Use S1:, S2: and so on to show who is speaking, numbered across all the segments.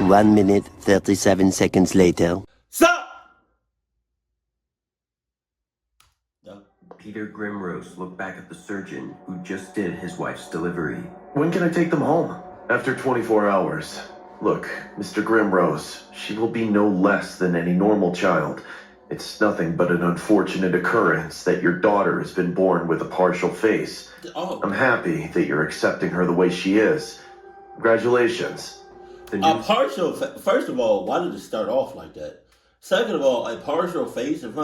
S1: 1 minute, 37 seconds later.
S2: Stop!
S3: Peter Grimrose looked back at the surgeon who just did his wife's delivery.
S4: When can I take them home? After 24 hours. Look, Mr. Grimrose, she will be no less than any normal child. It's nothing but an unfortunate occurrence that your daughter has been born with a partial face.
S2: Oh.
S4: I'm happy that you're accepting her the way she is. Congratulations.
S2: A partial, first of all, why did it start off like that? Second of all, a partial face, if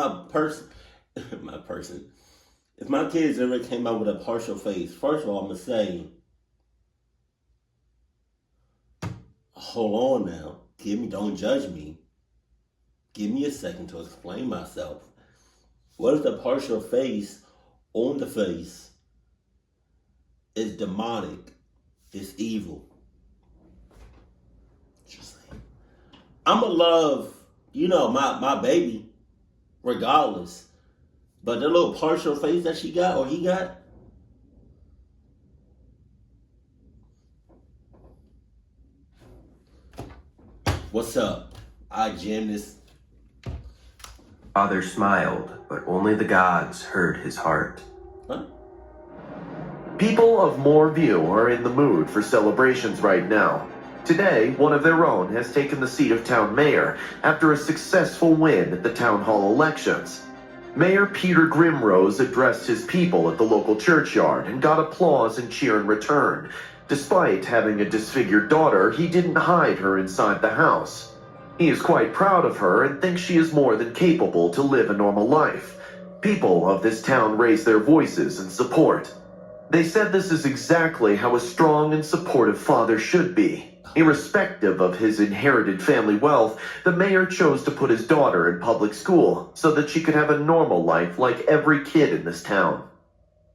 S2: if my kids ever came out with a partial face, first of all, I'm going to say, hold on now. Don't judge me. Give me a second to explain myself. What if the partial face on the face is demonic? It's evil. Just saying. I'm going to love, my baby, regardless. But the little partial face that she got or he got, what's up? I jammed this.
S3: Father smiled, but only the gods heard his heart.
S2: Huh?
S4: People of Moorview are in the mood for celebrations right now. Today, one of their own has taken the seat of town mayor after a successful win at the town hall elections. Mayor Peter Grimrose addressed his people at the local churchyard and got applause and cheer in return. Despite having a disfigured daughter, he didn't hide her inside the house. He is quite proud of her and thinks she is more than capable to live a normal life. People of this town raised their voices in support. They said this is exactly how a strong and supportive father should be. Irrespective of his inherited family wealth, the mayor chose to put his daughter in public school so that she could have a normal life like every kid in this town.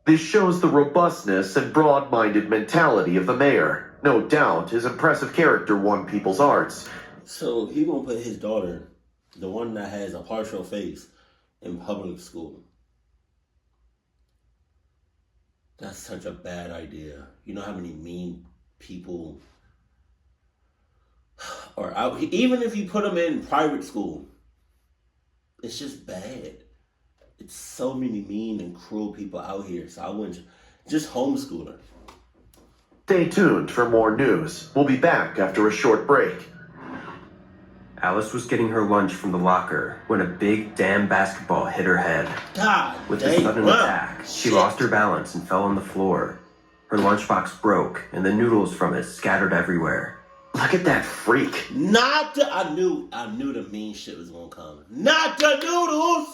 S4: This shows the robustness and broad-minded mentality of the mayor. No doubt his impressive character won people's hearts.
S2: So he gonna put his daughter, the one that has a partial face, in public school. That's such a bad idea. You know how many mean people are out here? Even if you put them in private school, it's just bad. It's so many mean and cruel people out here. So I wouldn't just homeschool her.
S4: Stay tuned for more news. We'll be back after a short break.
S3: Alice was getting her lunch from the locker when a big damn basketball hit her head.
S2: God,
S3: With a sudden attack, she lost her balance and fell on the floor. Her lunchbox broke, and the noodles from it scattered everywhere.
S4: Look at that freak.
S2: I knew the mean shit was gonna come. Not the noodles!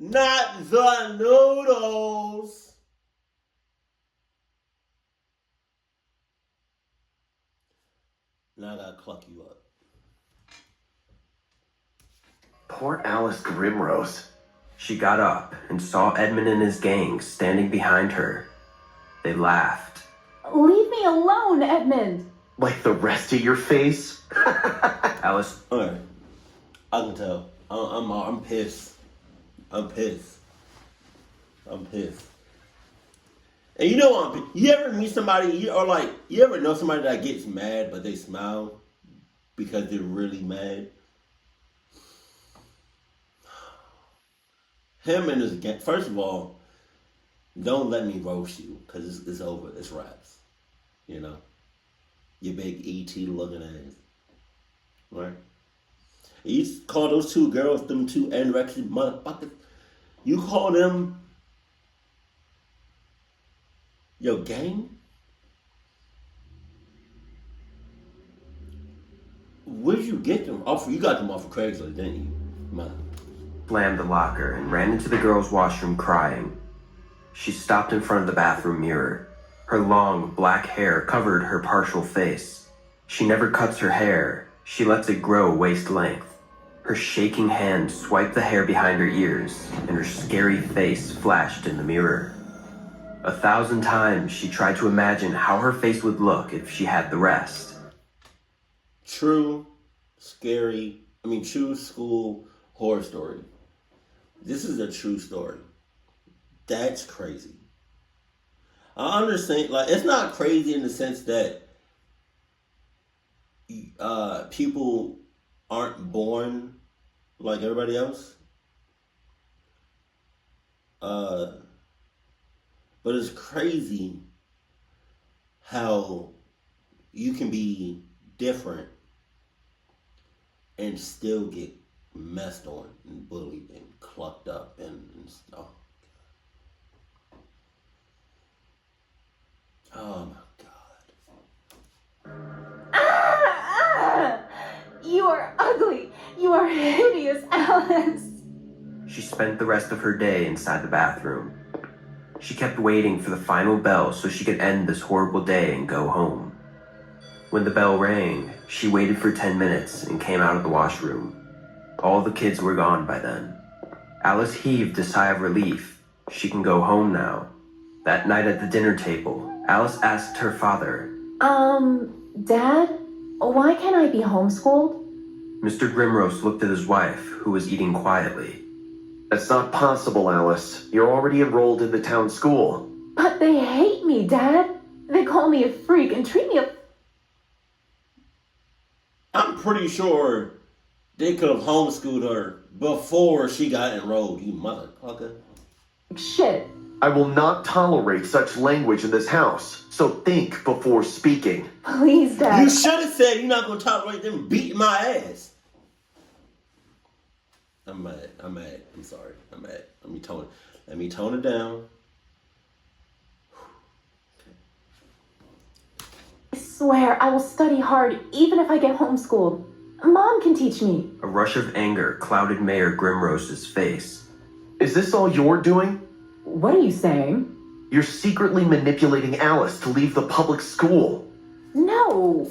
S2: Not the noodles! Now I gotta cluck you up.
S4: Poor Alice Grimrose.
S3: She got up and saw Edmund and his gang standing behind her. They laughed.
S5: Leave me alone, Edmund.
S4: Like the rest of your face?
S3: Alice,
S2: Alright. I can tell. I'm pissed. I'm pissed. And you ever meet somebody, you ever know somebody that gets mad but they smile because they're really mad? Him and his gang, first of all, don't let me roast you because it's over. It's raps. You know? You big E.T. looking ass. Right? You call those two girls, them two anorexic motherfuckers, you call them your gang? Where'd you get them? You got them off of Craigslist, didn't you?
S3: slammed the locker and ran into the girls' washroom crying. She stopped in front of the bathroom mirror. Her long, black hair covered her partial face. She never cuts her hair. She lets it grow waist length. Her shaking hand swiped the hair behind her ears, and her scary face flashed in the mirror. 1,000 times she tried to imagine how her face would look if she had the rest.
S2: True school horror story. This is a true story. That's crazy. I understand, it's not crazy in the sense that people aren't born like everybody else. But it's crazy how you can be different and still get messed on and bullied and clucked up and stuff. Oh my God.
S5: You are ugly. You are hideous, Alice.
S3: She spent the rest of her day inside the bathroom. She kept waiting for the final bell so she could end this horrible day and go home. When the bell rang, she waited for 10 minutes and came out of the washroom. All the kids were gone by then. Alice heaved a sigh of relief. She can go home now. That night at the dinner table, Alice asked her father,
S5: Dad, why can't I be homeschooled?
S3: Mr. Grimrose looked at his wife, who was eating quietly.
S4: That's not possible, Alice. You're already enrolled in the town school.
S5: But they hate me, Dad. They call me a freak and treat me
S2: I'm pretty sure they could have homeschooled her before she got enrolled, you motherfucker.
S5: shit.
S4: I will not tolerate such language in this house, so think before speaking.
S5: Please, Dad.
S2: You should have said you're not going to tolerate them beating my ass. I'm mad. I'm sorry. I'm mad. Let me tone it down.
S5: I swear I will study hard even if I get homeschooled. Mom can teach me.
S3: A rush of anger clouded Mayor Grimrose's face.
S4: Is this all you're doing?
S5: What are you saying?
S4: You're secretly manipulating Alice to leave the public school.
S5: No.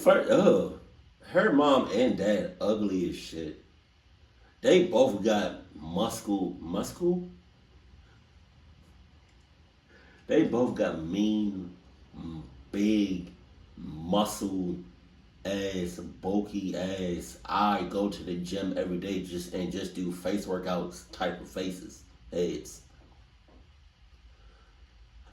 S2: Her mom and dad ugly as shit. They both got muscle? They both got mean, big, muscle ass, bulky ass. I go to the gym every day just do face workouts type of faces, heads.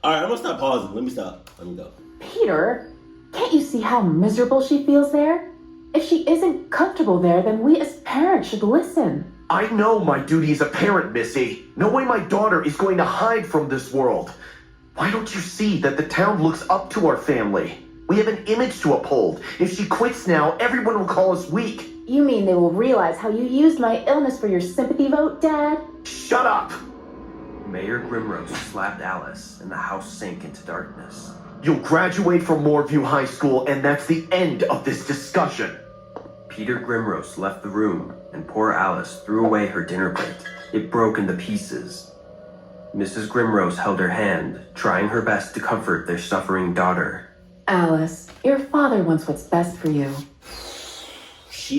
S2: Alright, I'm gonna stop pausing. Let me stop. Let me go.
S5: Peter, can't you see how miserable she feels there? If she isn't comfortable there, then we as parents should listen.
S4: I know my duty as a parent, Missy. No way my daughter is going to hide from this world. Why don't you see that the town looks up to our family? We have an image to uphold. If she quits now, everyone will call us weak.
S5: You mean they will realize how you used my illness for your sympathy vote, Dad?
S4: Shut up!
S3: Mayor Grimrose slapped Alice, and the house sank into darkness.
S4: You'll graduate from Moorview High School, and that's the end of this discussion.
S3: Peter Grimrose left the room, and poor Alice threw away her dinner plate. It broke into pieces. Mrs. Grimrose held her hand, trying her best to comfort their suffering daughter.
S5: Alice, your father wants what's best for you.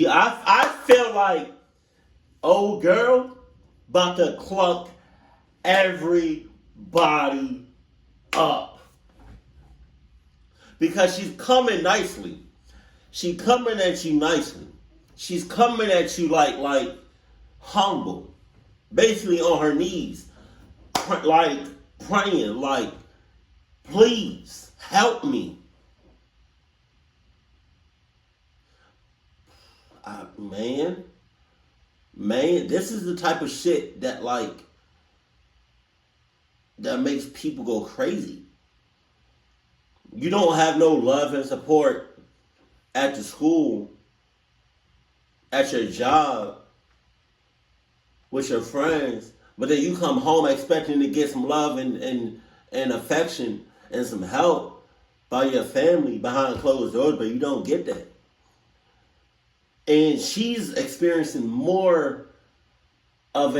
S2: I feel like old girl about to cluck everybody up. Because she's coming nicely. She's coming at you nicely. She's coming at you like humble. Basically on her knees. Like praying, like, please help me. Man, this is the type of shit that makes people go crazy. You don't have no love and support at the school, at your job, with your friends, but then you come home expecting to get some love and affection and some help by your family behind closed doors, but you don't get that. And she's experiencing more of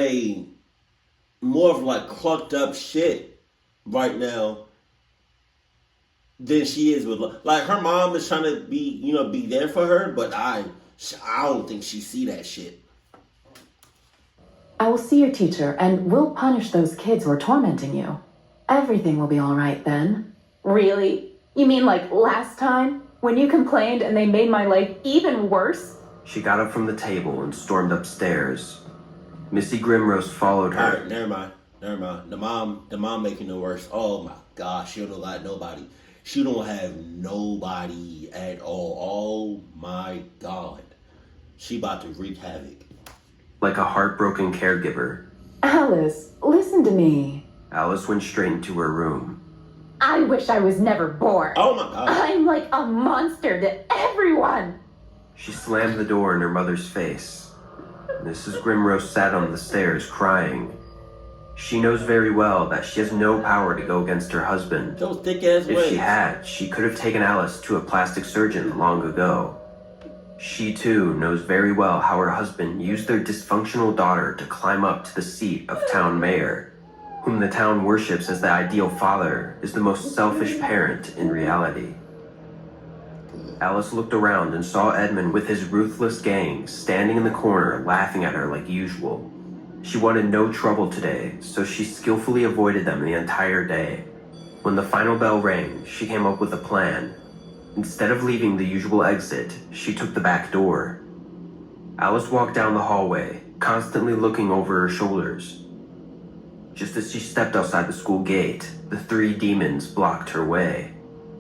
S2: clucked up shit right now than she is with love. Like, her mom is trying to be there for her, but I don't think she see that shit.
S5: I will see your teacher, and we'll punish those kids who are tormenting you. Everything will be all right then. Really? You mean like last time? When you complained and they made my life even worse?
S3: She got up from the table and stormed upstairs. Missy Grimrose followed her.
S2: Alright, never mind. The mom making it worse. Oh my gosh, she don't got nobody. She don't have nobody at all. Oh my God. She about to wreak havoc.
S3: Like a heartbroken caregiver,
S5: Alice, listen to me.
S3: Alice went straight into her room.
S5: I wish I was never born.
S2: Oh my God.
S5: I'm like a monster to everyone.
S3: She slammed the door in her mother's face. Mrs. Grimrose sat on the stairs crying. She knows very well that she has no power to go against her husband.
S2: Those thick ass
S3: If
S2: legs.
S3: she had, she could have taken Alice to a plastic surgeon long ago. She too knows very well how her husband used their dysfunctional daughter to climb up to the seat of town mayor, whom the town worships as the ideal father, is the most selfish parent in reality. Alice looked around and saw Edmund with his ruthless gang standing in the corner laughing at her like usual. She wanted no trouble today, so she skillfully avoided them the entire day. When the final bell rang, she came up with a plan. Instead of leaving the usual exit, she took the back door. Alice walked down the hallway, constantly looking over her shoulders. Just as she stepped outside the school gate, the three demons blocked her way.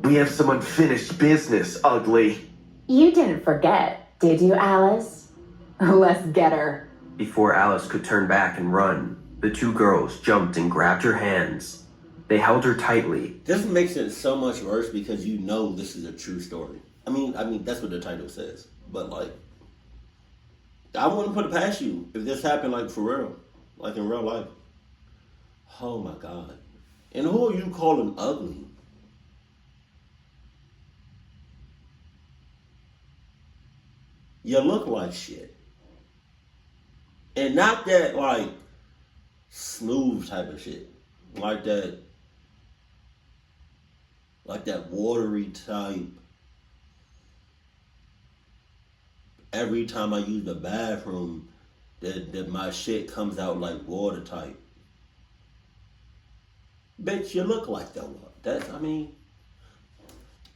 S4: We have some unfinished business, ugly.
S5: You didn't forget, did you, Alice? Let's get her.
S3: Before Alice could turn back and run, the two girls jumped and grabbed her hands. They held her tightly.
S2: This makes it so much worse because you know this is a true story. I mean that's what the title says. But like, I wouldn't put it past you if this happened like for real, like in real life. Oh my God! And who are you calling ugly? You look like shit, and not that like smooth type of shit, like that. Like that watery type. Every time I use the bathroom, that my shit comes out like water type. Bitch, you look like that one.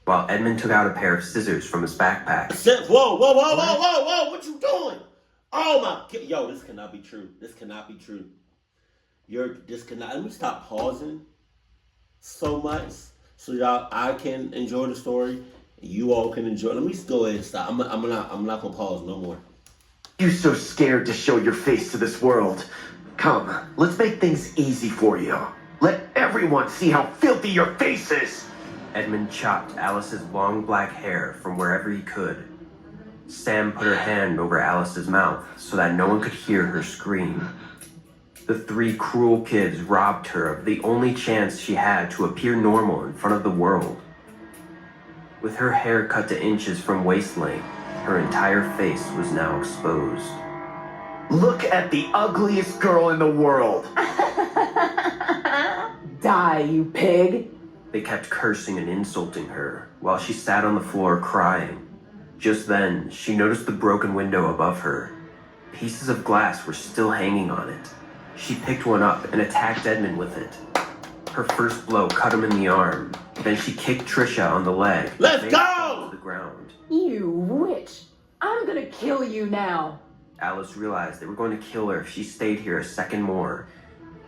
S3: While Edmund took out a pair of scissors from his backpack.
S2: Whoa, what you doing? Oh my God. Yo, this cannot be true. Let me stop pausing so much. So y'all, I can enjoy the story. You all can enjoy. Let me just go ahead and stop. I'm not gonna pause no more.
S4: You so scared to show your face to this world. Come, let's make things easy for you. Let everyone see how filthy your face is.
S3: Edmund chopped Alice's long black hair from wherever he could. Sam put her hand over Alice's mouth so that no one could hear her scream. The three cruel kids robbed her of the only chance she had to appear normal in front of the world. With her hair cut to inches from waist length, her entire face was now exposed.
S4: Look at the ugliest girl in the world.
S5: Die, you pig.
S3: They kept cursing and insulting her while she sat on the floor crying. Just then, she noticed the broken window above her. Pieces of glass were still hanging on it. She picked one up and attacked Edmund with it. Her first blow cut him in the arm. Then she kicked Trisha on the leg.
S2: Let's
S3: made her
S2: go!
S3: fall to the ground.
S5: You witch. I'm gonna kill you now.
S3: Alice realized they were going to kill her if she stayed here a second more.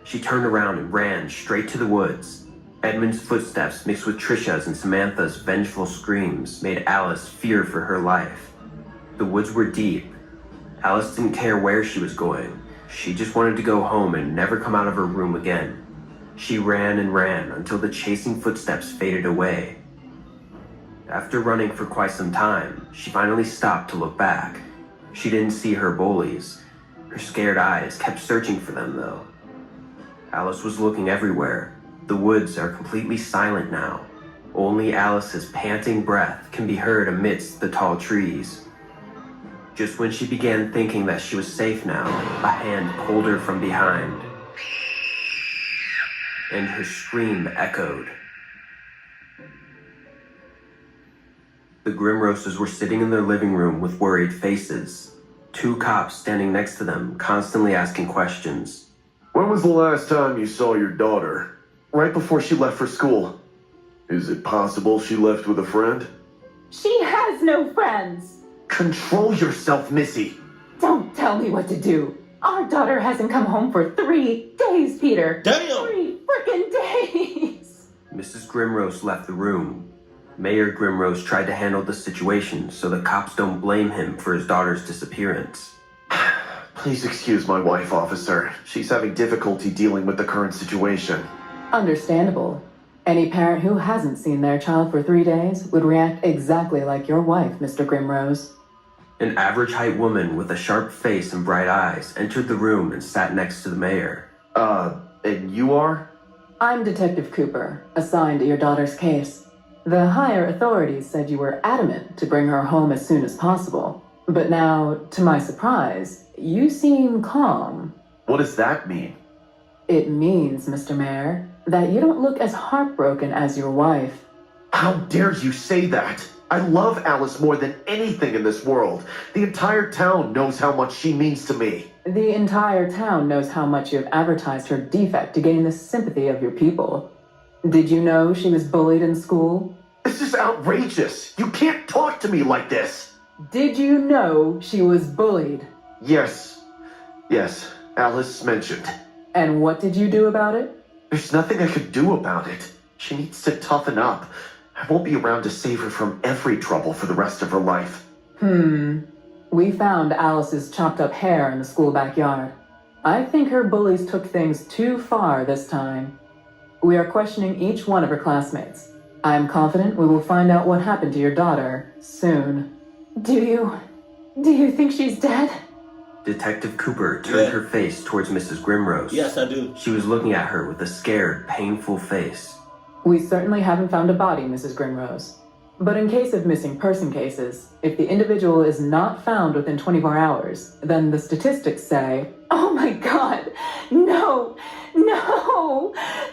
S3: She turned around and ran straight to the woods. Edmund's footsteps mixed with Trisha's and Samantha's vengeful screams made Alice fear for her life. The woods were deep. Alice didn't care where she was going. She just wanted to go home and never come out of her room again. She ran and ran until the chasing footsteps faded away. After running for quite some time, she finally stopped to look back. She didn't see her bullies. Her scared eyes kept searching for them, though. Alice was looking everywhere. The woods are completely silent now. Only Alice's panting breath can be heard amidst the tall trees. Just when she began thinking that she was safe now, a hand pulled her from behind. And her scream echoed. The Grimroses were sitting in their living room with worried faces. Two cops standing next to them, constantly asking questions.
S4: When was the last time you saw your daughter? Right before she left for school. Is it possible she left with a friend?
S5: She has no friends.
S4: Control yourself, Missy.
S5: Don't tell me what to do. Our daughter hasn't come home for 3 days, Peter.
S2: Damn!
S5: 3 frickin' days.
S3: Mrs. Grimrose left the room. Mayor Grimrose tried to handle the situation so the cops don't blame him for his daughter's disappearance.
S4: Please excuse my wife, officer. She's having difficulty dealing with the current situation.
S5: Understandable. Any parent who hasn't seen their child for 3 days would react exactly like your wife, Mr. Grimrose.
S3: An average-height woman with a sharp face and bright eyes entered the room and sat next to the mayor.
S4: And you are?
S5: I'm Detective Cooper, assigned to your daughter's case. The higher authorities said you were adamant to bring her home as soon as possible. But now, to my surprise, you seem calm.
S4: What does that mean?
S5: It means, Mr. Mayor, that you don't look as heartbroken as your wife.
S4: How dare you say that? I love Alice more than anything in this world. The entire town knows how much she means to me.
S5: The entire town knows how much you have advertised her defect to gain the sympathy of your people. Did you know she was bullied in school?
S4: This is outrageous. You can't talk to me like this.
S5: Did you know she was bullied?
S4: Yes, Alice mentioned.
S5: And what did you do about it?
S4: There's nothing I could do about it. She needs to toughen up. I won't be around to save her from every trouble for the rest of her life.
S5: We found Alice's chopped up hair in the school backyard. I think her bullies took things too far this time. We are questioning each one of her classmates. I am confident we will find out what happened to your daughter soon. Do you think she's dead?
S3: Detective Cooper turned her face towards Mrs. Grimrose.
S2: Yes, I do.
S3: She was looking at her with a scared, painful face.
S5: We certainly haven't found a body, Mrs. Grimrose. But in case of missing person cases, if the individual is not found within 24 hours, then the statistics say, "Oh my God, no,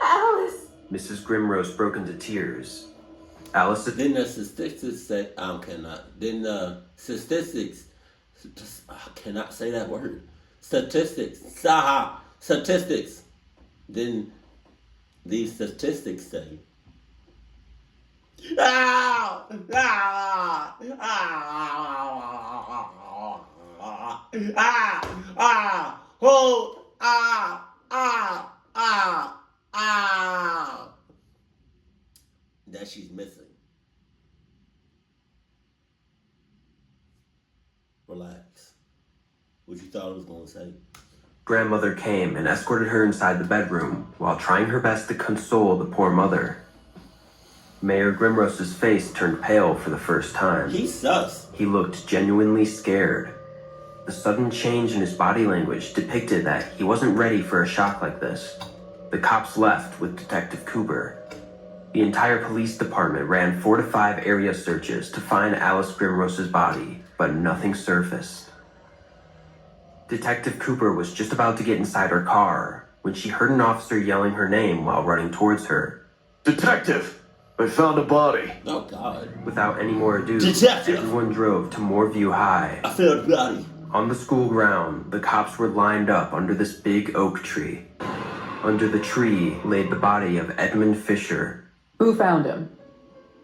S5: Alice!"
S3: Mrs. Grimrose broke into tears. Alice
S2: Didn't the statistics say, didn't the statistics, I cannot say that word. Statistics. Didn't these statistics say? That she's missing. Relax. What you thought I was going to say?
S3: Grandmother came and escorted her inside the bedroom while trying her best to console the poor mother. Mayor Grimrose's face turned pale for the first time.
S2: He's sus.
S3: He looked genuinely scared. The sudden change in his body language depicted that he wasn't ready for a shock like this. The cops left with Detective Cooper. The entire police department ran 4 to 5 area searches to find Alice Grimrose's body, but nothing surfaced. Detective Cooper was just about to get inside her car when she heard an officer yelling her name while running towards her.
S4: Detective! I found a body.
S2: Oh, God.
S3: Without any more ado,
S2: Detective!
S3: everyone drove to Moorview High.
S2: I found a body.
S3: On the school ground, the cops were lined up under this big oak tree. Under the tree laid the body of Edmund Fisher.
S5: Who found him?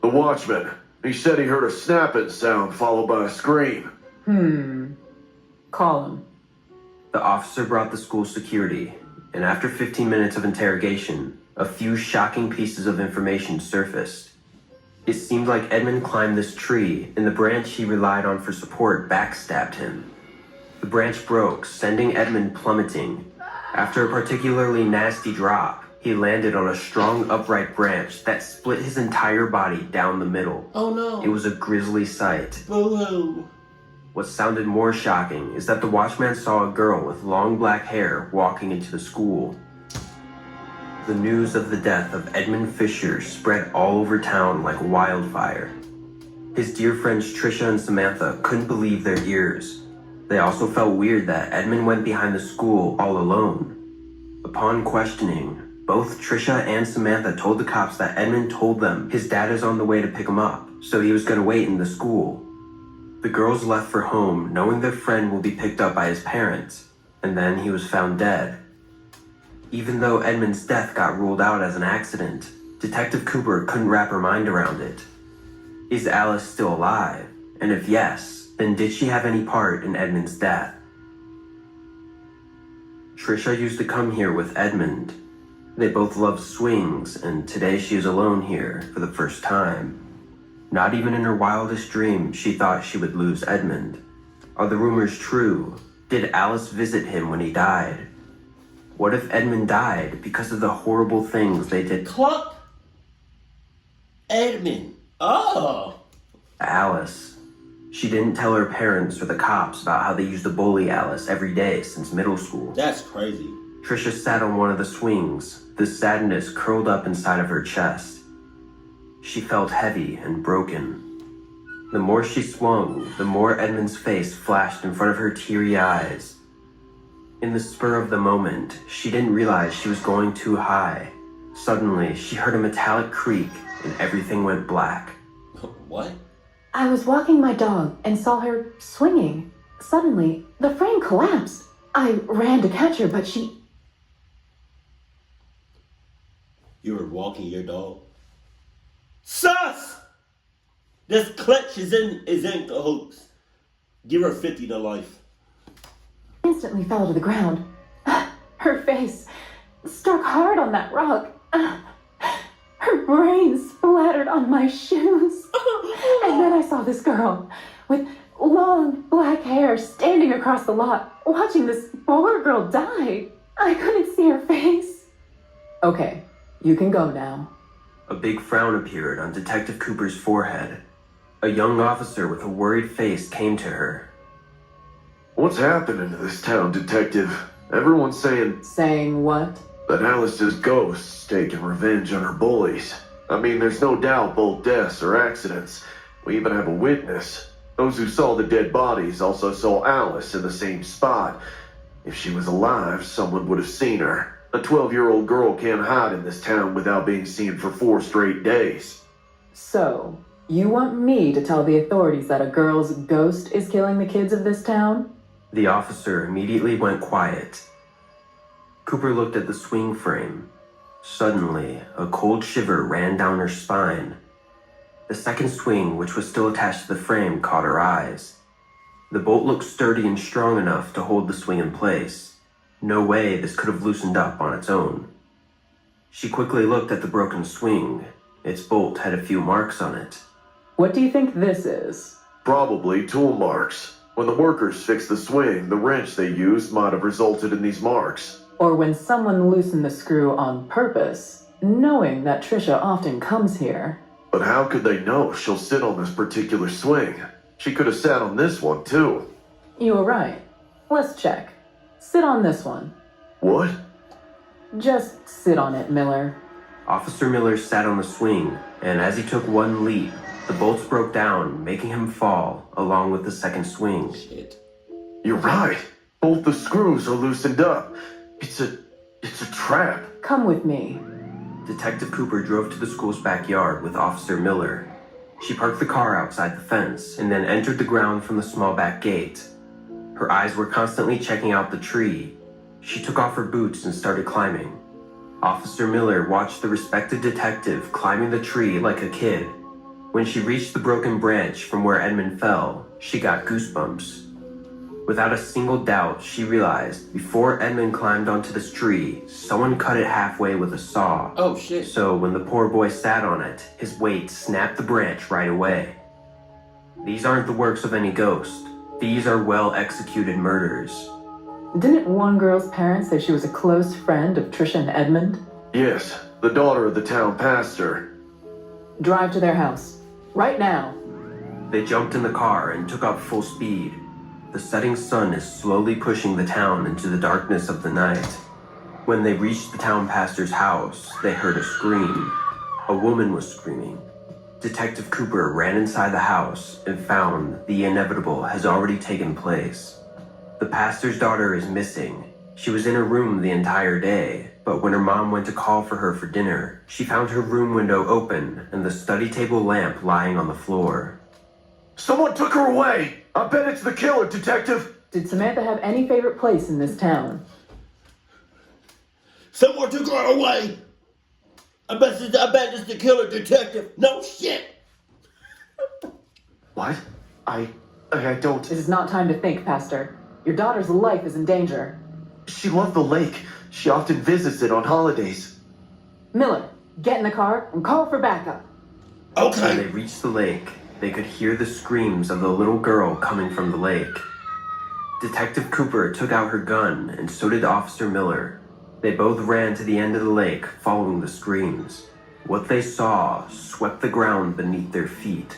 S4: The watchman. He said he heard a snapping sound followed by a scream.
S5: Call him.
S3: The officer brought the school security, and after 15 minutes of interrogation, a few shocking pieces of information surfaced. It seemed like Edmund climbed this tree, and the branch he relied on for support backstabbed him. The branch broke, sending Edmund plummeting. After a particularly nasty drop, he landed on a strong upright branch that split his entire body down the middle.
S2: Oh, no.
S3: It was a grisly sight.
S2: Boo-hoo.
S3: What sounded more shocking is that the watchman saw a girl with long black hair walking into the school. The news of the death of Edmund Fisher spread all over town like wildfire. His dear friends Trisha and Samantha couldn't believe their ears. They also felt weird that Edmund went behind the school all alone. Upon questioning, both Trisha and Samantha told the cops that Edmund told them his dad is on the way to pick him up, so he was going to wait in the school. The girls left for home knowing their friend will be picked up by his parents, and then he was found dead. Even though Edmund's death got ruled out as an accident, Detective Cooper couldn't wrap her mind around it. Is Alice still alive? And if yes, then did she have any part in Edmund's death? Trisha used to come here with Edmund. They both loved swings, and today she is alone here for the first time. Not even in her wildest dreams she thought she would lose Edmund. Are the rumors true? Did Alice visit him when he died? What if Edmund died because of the horrible things they did
S2: Cluck. Edmund. Oh.
S3: to Alice? She didn't tell her parents or the cops about how they used to bully Alice every day since middle school.
S2: That's crazy.
S3: Trisha sat on one of the swings, the sadness curled up inside of her chest. She felt heavy and broken. The more she swung, the more Edmund's face flashed in front of her teary eyes. In the spur of the moment, she didn't realize she was going too high. Suddenly, she heard a metallic creak and everything went black.
S2: What?
S5: I was walking my dog and saw her swinging. Suddenly, the frame collapsed. I ran to catch her, but she...
S2: You were walking your dog? Sus! This clutch is in cahoots. Give her 50 to life.
S5: instantly fell to the ground. Her face struck hard on that rock. Her brain splattered on my shoes. And then I saw this girl with long black hair standing across the lot, watching this poor girl die. I couldn't see her face. Okay, you can go now.
S3: A big frown appeared on Detective Cooper's forehead. A young officer with a worried face came to her.
S4: What's happening to this town, Detective? Everyone's saying
S5: Saying what?
S4: that Alice's ghost's taking revenge on her bullies. I mean, there's no doubt both deaths are accidents. We even have a witness. Those who saw the dead bodies also saw Alice in the same spot. If she was alive, someone would have seen her. A 12-year-old girl can't hide in this town without being seen for 4 straight days.
S5: So, you want me to tell the authorities that a girl's ghost is killing the kids of this town?
S3: The officer immediately went quiet. Cooper looked at the swing frame. Suddenly, a cold shiver ran down her spine. The second swing, which was still attached to the frame, caught her eyes. The bolt looked sturdy and strong enough to hold the swing in place. No way this could have loosened up on its own. She quickly looked at the broken swing. Its bolt had a few marks on it.
S5: What do you think this is?
S4: Probably tool marks. When the workers fixed the swing, the wrench they used might have resulted in these marks.
S5: Or when someone loosened the screw on purpose, knowing that Trisha often comes here.
S4: But how could they know she'll sit on this particular swing? She could have sat on this one, too.
S5: You were right. Let's check. Sit on this one.
S4: What?
S5: Just sit on it, Miller.
S3: Officer Miller sat on the swing, and as he took one leap, the bolts broke down, making him fall, along with the second swing.
S2: Shit.
S4: You're right. Both the screws are loosened up. It's a trap.
S5: Come with me.
S3: Detective Cooper drove to the school's backyard with Officer Miller. She parked the car outside the fence and then entered the ground from the small back gate. Her eyes were constantly checking out the tree. She took off her boots and started climbing. Officer Miller watched the respected detective climbing the tree like a kid. When she reached the broken branch from where Edmund fell, she got goosebumps. Without a single doubt, she realized before Edmund climbed onto this tree, someone cut it halfway with a saw.
S2: Oh, shit.
S3: So when the poor boy sat on it, his weight snapped the branch right away. These aren't the works of any ghost. These are well-executed murders.
S5: Didn't one girl's parents say she was a close friend of Trisha and Edmund?
S4: Yes, the daughter of the town pastor.
S5: Drive to their house. Right now.
S3: They jumped in the car and took off full speed. The setting sun is slowly pushing the town into the darkness of the night. When they reached the town pastor's house, they heard a scream. A woman was screaming. Detective Cooper ran inside the house and found the inevitable has already taken place. The pastor's daughter is missing. She was in her room the entire day, but when her mom went to call for her for dinner, she found her room window open and the study table lamp lying on the floor.
S4: Someone took her away! I bet it's the killer, Detective!
S5: Did Samantha have any favorite place in this town?
S2: Someone took her away. I bet it's the killer, detective. No shit.
S4: What? I don't...
S5: This is not time to think, Pastor. Your daughter's life is in danger.
S4: She loved the lake. She often visits it on holidays.
S5: Miller, get in the car and call for backup.
S3: When
S2: Okay.
S3: they reached the lake, they could hear the screams of the little girl coming from the lake. Detective Cooper took out her gun, and so did Officer Miller. They both ran to the end of the lake, following the screams. What they saw swept the ground beneath their feet.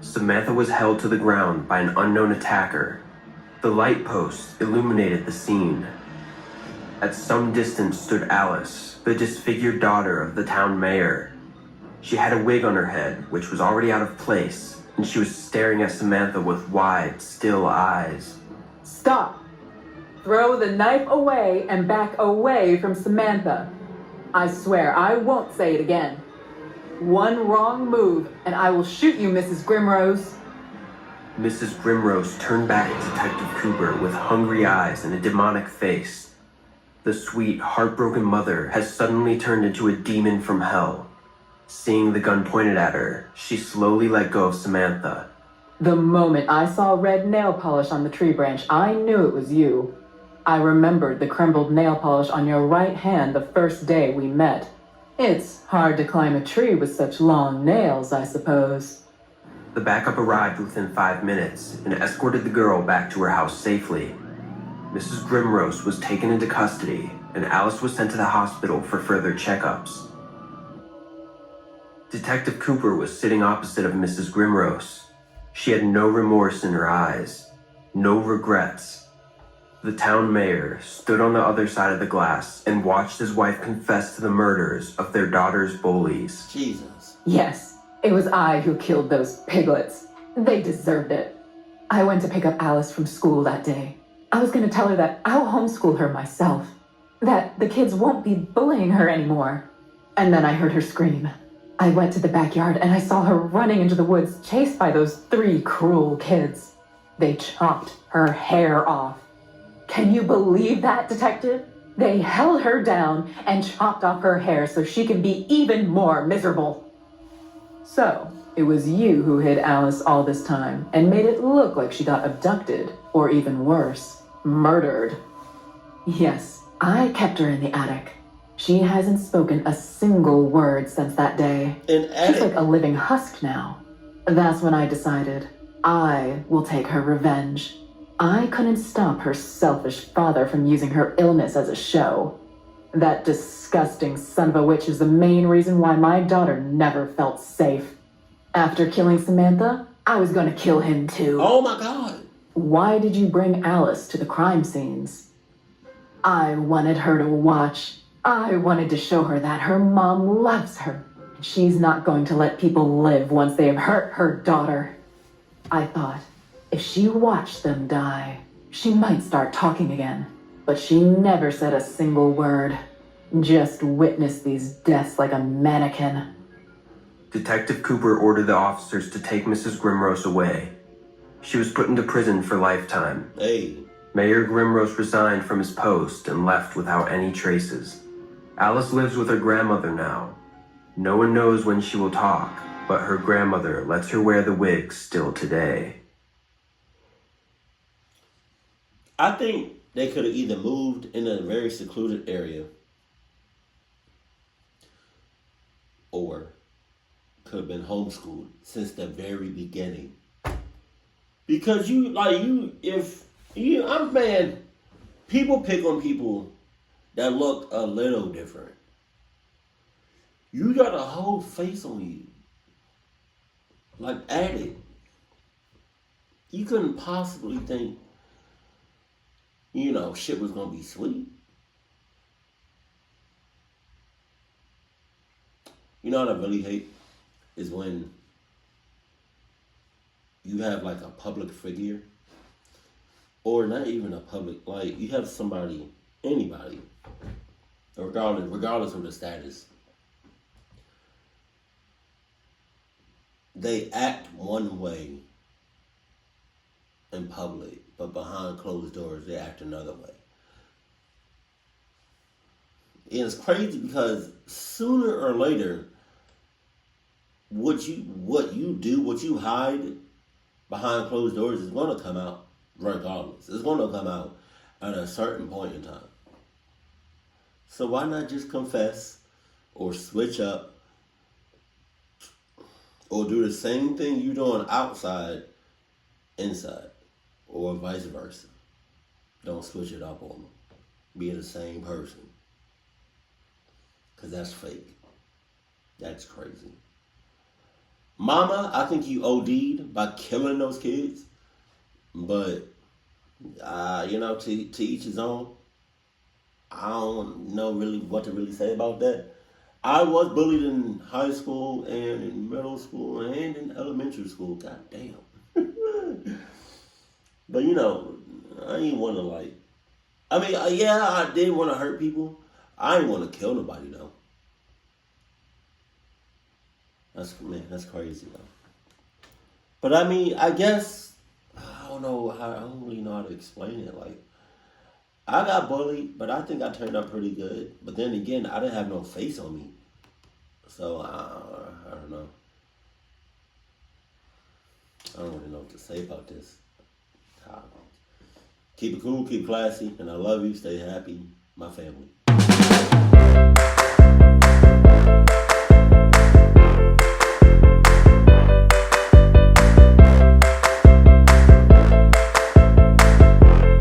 S3: Samantha was held to the ground by an unknown attacker. The light post illuminated the scene. At some distance stood Alice, the disfigured daughter of the town mayor. She had a wig on her head, which was already out of place, and she was staring at Samantha with wide, still eyes.
S5: Stop. Throw the knife away and back away from Samantha. I swear I won't say it again. One wrong move and I will shoot you, Mrs. Grimrose.
S3: Mrs. Grimrose turned back at Detective Cooper with hungry eyes and a demonic face. The sweet, heartbroken mother has suddenly turned into a demon from hell. Seeing the gun pointed at her, she slowly let go of Samantha.
S5: The moment I saw red nail polish on the tree branch, I knew it was you. I remembered the crumbled nail polish on your right hand the first day we met. It's hard to climb a tree with such long nails, I suppose.
S3: The backup arrived within 5 minutes and escorted the girl back to her house safely. Mrs. Grimrose was taken into custody, and Alice was sent to the hospital for further checkups. Detective Cooper was sitting opposite of Mrs. Grimrose. She had no remorse in her eyes, no regrets. The town mayor stood on the other side of the glass and watched his wife confess to the murders of their daughter's bullies.
S2: Jesus.
S5: Yes, it was I who killed those piglets. They deserved it. I went to pick up Alice from school that day. I was going to tell her that I'll homeschool her myself, that the kids won't be bullying her anymore. And then I heard her scream. I went to the backyard and I saw her running into the woods, chased by those 3 cruel kids. They chopped her hair off. Can you believe that, Detective? They held her down and chopped off her hair so she could be even more miserable. So, it was you who hid Alice all this time and made it look like she got abducted, or even worse, murdered. Yes, I kept her in the attic. She hasn't spoken a single word since that day.
S2: An
S5: She's
S2: attic.
S5: like a living husk now. That's when I decided I will take her revenge. I couldn't stop her selfish father from using her illness as a show. That disgusting son of a witch is the main reason why my daughter never felt safe. After killing Samantha, I was gonna kill him too.
S2: Oh my God.
S5: Why did you bring Alice to the crime scenes? I wanted her to watch. I wanted to show her that her mom loves her. She's not going to let people live once they have hurt her daughter. I thought, if she watched them die, she might start talking again. But she never said a single word. Just witnessed these deaths like a mannequin.
S3: Detective Cooper ordered the officers to take Mrs. Grimrose away. She was put into prison for lifetime.
S2: Hey.
S3: Mayor Grimrose resigned from his post and left without any traces. Alice lives with her grandmother now. No one knows when she will talk, but her grandmother lets her wear the wig still today.
S2: I think they could have either moved in a very secluded area or could have been homeschooled since the very beginning. Because I'm saying, people pick on people that look a little different. You got a whole face on you. Like, at it. You couldn't possibly think, shit was gonna be sweet. You know what I really hate? Is when you have like a public figure, or not even a public, like you have somebody, anybody, regardless of the status, they act one way in public, but behind closed doors they act another way. And it's crazy because sooner or later, what you hide behind closed doors is going to come out regardless. It's going to come out at a certain point in time. So why not just confess or switch up or do the same thing you doing outside, inside, or vice versa. Don't switch it up on them. Be the same person. Because that's fake. That's crazy. Mama, I think you OD'd by killing those kids. But, to each his own. I don't know really what to really say about that. I was bullied in high school and in middle school and in elementary school. God damn. But, I ain't want to I did want to hurt people. I didn't want to kill nobody though. That's crazy though. But I guess, I don't really know how to explain it. Like, I got bullied, but I think I turned out pretty good. But then again, I didn't have no face on me. So, I don't know. I don't really know what to say about this. Keep it cool, keep it classy, and I love you. Stay happy, my family.